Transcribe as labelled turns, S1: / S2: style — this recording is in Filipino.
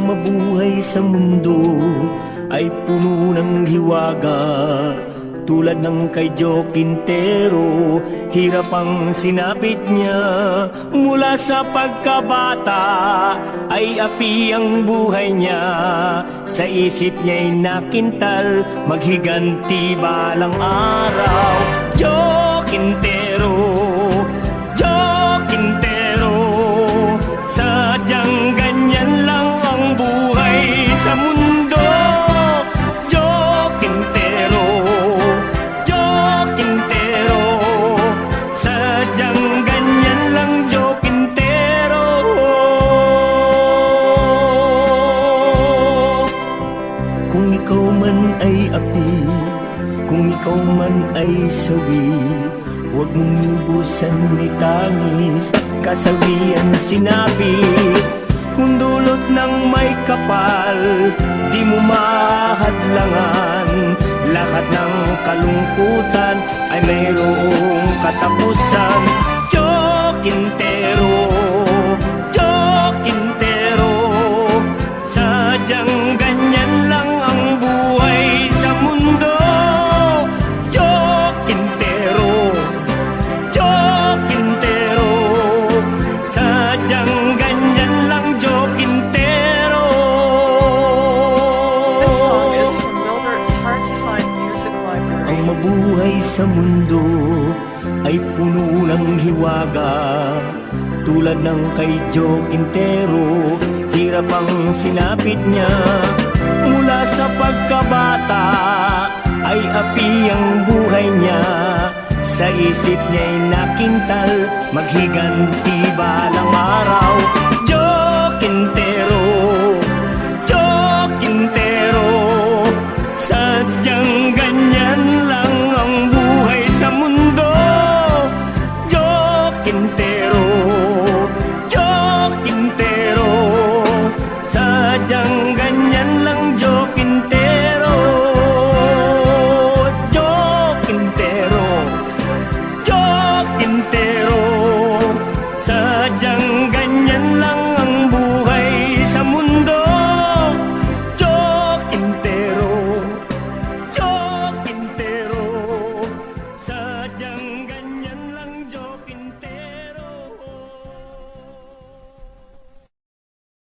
S1: mabuhay sa mundo ay puno ng hiwaga. Tulad ng kay Joe Quintero, hirap ang sinapit niya. Mula sa pagkabata ay api ang buhay niya. Sa isip niya'y nakintal, maghiganti balang araw. Joe Quintero, Joe Quintero, sadyang ganyan lang ang buhay sa mundo. Joe Quintero, Joe Quintero, sadyang ganyan lang Joe Quintero. Kung ikaw man ay api, kung ikaw man ay sawi, huwag mong lubusan ni tangis, kasawian sinabi. Kung dulot ng may kapal, di mo mahadlangan. Lahat ng kalungkutan ay mayroong katapusan. Joe Quintero, Joe Quintero, sadyang ganyan lang ang buhay sa mundo. Joe Quintero, Joe Quintero, sadyang ganyan lang Joe Quintero.
S2: This song is from Milbert's Hard to Find Music Library.
S1: Ang mabuhay sa mundo ay puno ng hiwaga. Tulad ng kay Joe Quintero, hirap ang sinapit niya. Mula sa pagkabata ay api ang buhay niya. Sa isip niya'y nakintal, maghiganti balang araw.